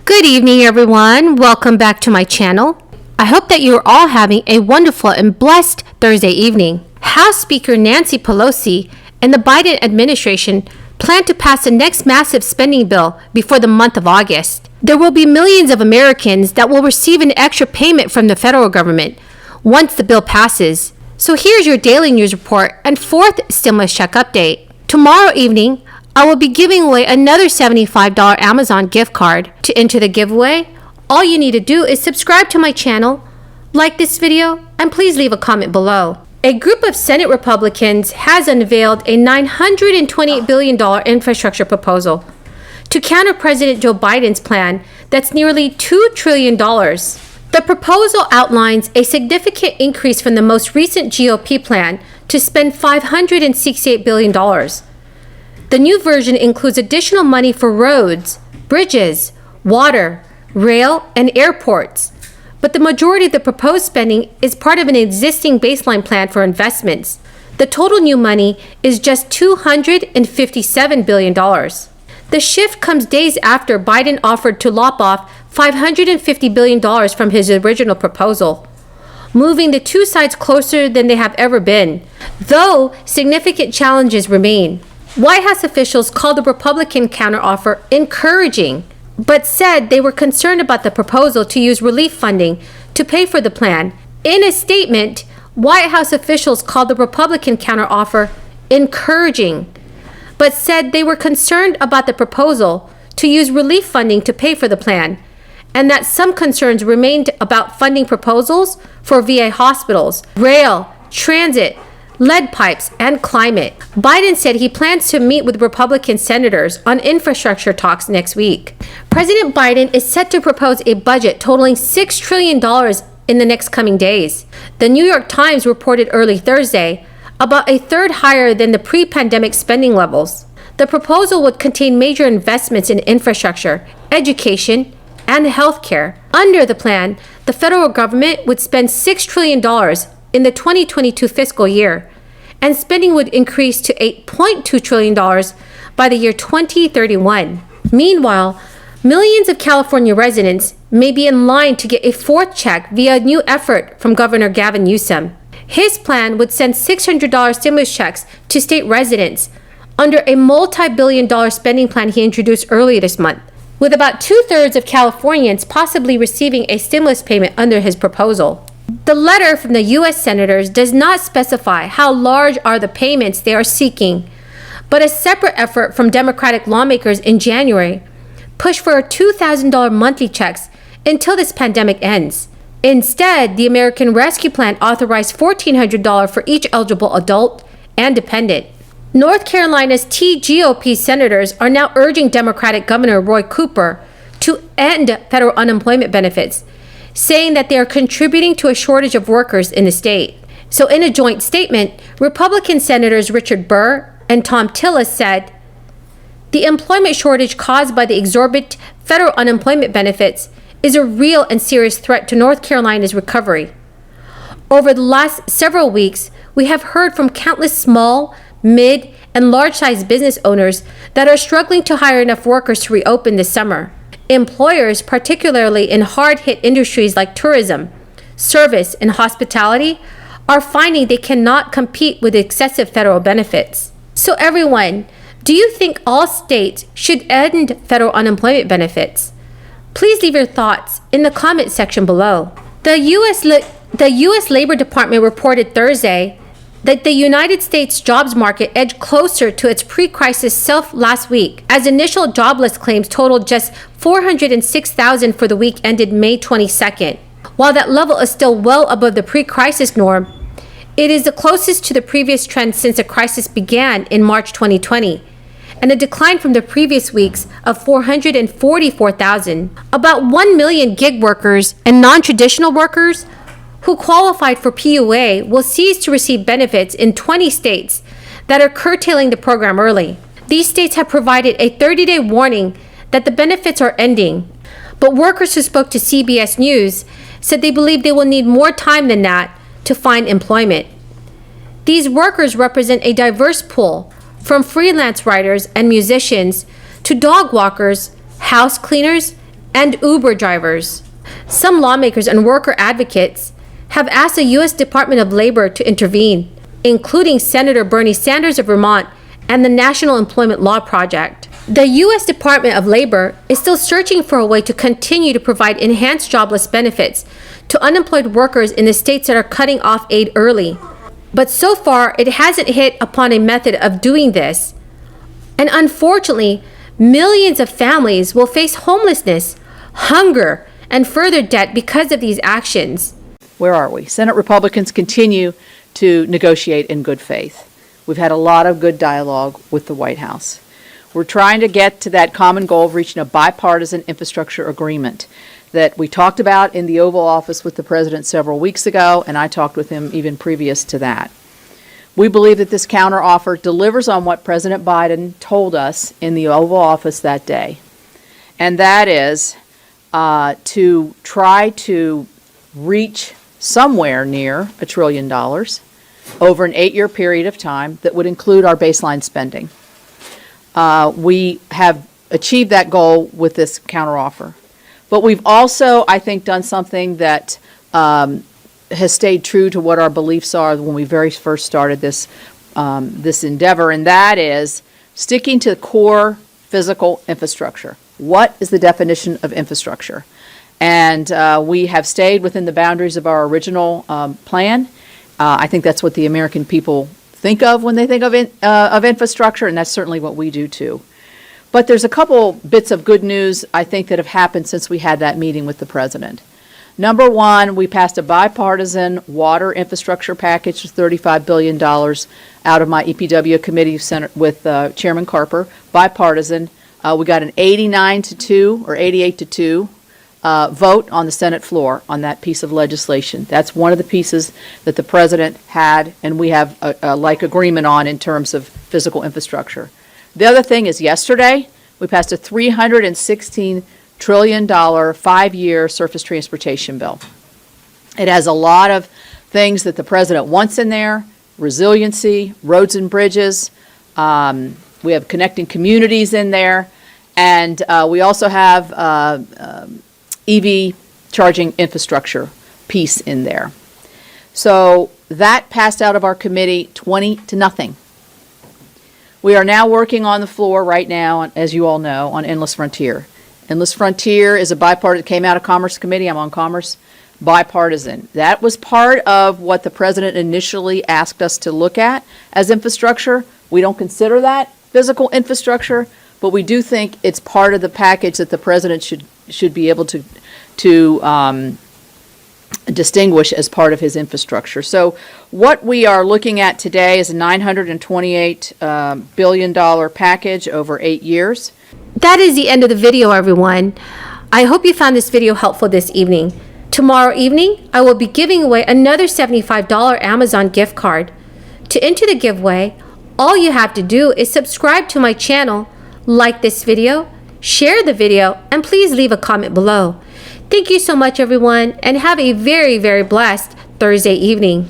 Good evening, everyone. Welcome back to my channel. I hope that you're all having a wonderful and blessed Thursday evening. House Speaker Nancy Pelosi and the Biden administration plan to pass the next massive spending bill before the month of August. There will be millions of Americans that will receive an extra payment from the federal government once the bill passes. So here's your daily news report and fourth stimulus check update. Tomorrow evening, I will be giving away another $75 Amazon gift card. To enter the giveaway, all you need to do is subscribe to my channel, like this video, and please leave a comment below. A group of Senate Republicans has unveiled a $928 billion infrastructure proposal to counter President Joe Biden's plan that's nearly $2 trillion. The proposal outlines a significant increase from the most recent GOP plan to spend $568 billion. The new version includes additional money for roads, bridges, water, rail, and airports. But the majority of the proposed spending is part of an existing baseline plan for investments. The total new money is just $257 billion. The shift comes days after Biden offered to lop off $550 billion from his original proposal, moving the two sides closer than they have ever been, though significant challenges remain. White House officials called the Republican counteroffer encouraging, but said they were concerned about the proposal to use relief funding to pay for the plan. In a statement, White House officials called the Republican counteroffer encouraging, but said they were concerned about the proposal to use relief funding to pay for the plan, and that some concerns remained about funding proposals for VA hospitals, rail, transit, lead pipes, and climate. Biden said he plans to meet with Republican senators on infrastructure talks next week. President Biden is set to propose a budget totaling $6 trillion in the next coming days. The New York Times reported early Thursday about a third higher than the pre-pandemic spending levels. The proposal would contain major investments in infrastructure, education, and healthcare. Under the plan, the federal government would spend $6 trillion in the 2022 fiscal year, and spending would increase to $8.2 trillion by the year 2031. Meanwhile, millions of California residents may be in line to get a fourth check via a new effort from Governor Gavin Newsom. His plan would send $600 stimulus checks to state residents under a multi-billion-dollar spending plan he introduced earlier this month, with about two-thirds of Californians possibly receiving a stimulus payment under his proposal. The letter from the U.S. senators does not specify how large are the payments they are seeking, but a separate effort from Democratic lawmakers in January pushed for $2,000 monthly checks until this pandemic ends. Instead, the American Rescue Plan authorized $1,400 for each eligible adult and dependent. North Carolina's GOP senators are now urging Democratic Governor Roy Cooper to end federal unemployment benefits, saying that they are contributing to a shortage of workers in the state. So in a joint statement, Republican Senators Richard Burr and Thom Tillis said, "The employment shortage caused by the exorbitant federal unemployment benefits is a real and serious threat to North Carolina's recovery. Over the last several weeks, we have heard from countless small, mid, and large-sized business owners that are struggling to hire enough workers to reopen this summer. Employers, particularly in hard-hit industries like tourism, service, and hospitality, are finding they cannot compete with excessive federal benefits." So everyone, do you think all states should end federal unemployment benefits? Please leave your thoughts in the comment section below. The U.S. Labor Department reported Thursday that the United States jobs market edged closer to its pre-crisis self last week, as initial jobless claims totaled just 406,000 for the week ended May 22nd. While that level is still well above the pre-crisis norm, it is the closest to the previous trend since the crisis began in March 2020, and a decline from the previous weeks of 444,000. About 1 million gig workers and non-traditional workers who qualified for PUA will cease to receive benefits in 20 states that are curtailing the program early. These states have provided a 30-day warning that the benefits are ending, but workers who spoke to CBS News said they believe they will need more time than that to find employment. These workers represent a diverse pool, from freelance writers and musicians to dog walkers, house cleaners, and Uber drivers. Some lawmakers and worker advocates have asked the U.S. Department of Labor to intervene, including Senator Bernie Sanders of Vermont and the National Employment Law Project. The U.S. Department of Labor is still searching for a way to continue to provide enhanced jobless benefits to unemployed workers in the states that are cutting off aid early. But so far, it hasn't hit upon a method of doing this. And unfortunately, millions of families will face homelessness, hunger, and further debt because of these actions. Where are we? Senate Republicans continue to negotiate in good faith. We've had a lot of good dialogue with the White House. We're trying to get to that common goal of reaching a bipartisan infrastructure agreement that we talked about in the Oval Office with the President several weeks ago, and I talked with him even previous to that. We believe that this counteroffer delivers on what President Biden told us in the Oval Office that day, and that is to try to reach somewhere near $1 trillion over an 8-year period of time that would include our baseline spending. We have achieved that goal with this counteroffer. But we've also, I think, done something that has stayed true to what our beliefs are when we very first started this endeavor, and that is sticking to core physical infrastructure. What is the definition of infrastructure? And we have stayed within the boundaries of our original plan. I think that's what the American people think of when they think of infrastructure, and that's certainly what we do too. But there's a couple bits of good news, I think, that have happened since we had that meeting with the President. Number one, we passed a bipartisan water infrastructure package of $35 billion out of my EPW committee with Chairman Carper, bipartisan. We got an 89-2 or 88-2 vote on the Senate floor on that piece of legislation. That's one of the pieces that the President had, and we have a like agreement on in terms of physical infrastructure. The other thing is yesterday, we passed a $316 trillion 5-year surface transportation bill. It has a lot of things that the President wants in there: resiliency, roads and bridges. We have connecting communities in there. And we also have EV charging infrastructure piece in there. So that passed out of our committee 20-0. We are now working on the floor right now, as you all know, on Endless Frontier. Endless Frontier is a bipartisan, came out of Commerce Committee. I'm on Commerce, bipartisan. That was part of what the President initially asked us to look at as infrastructure. We don't consider that physical infrastructure, but we do think it's part of the package that the President should be able to distinguish as part of his infrastructure. So what we are looking at today is a $928 billion package over 8 years. That is the end of the video, everyone. I hope you found this video helpful this evening. Tomorrow evening, I will be giving away another $75 Amazon gift card. To enter the giveaway, all you have to do is subscribe to my channel, like this video, share the video, and please leave a comment below. Thank you so much, everyone, and have a very, very blessed Thursday evening.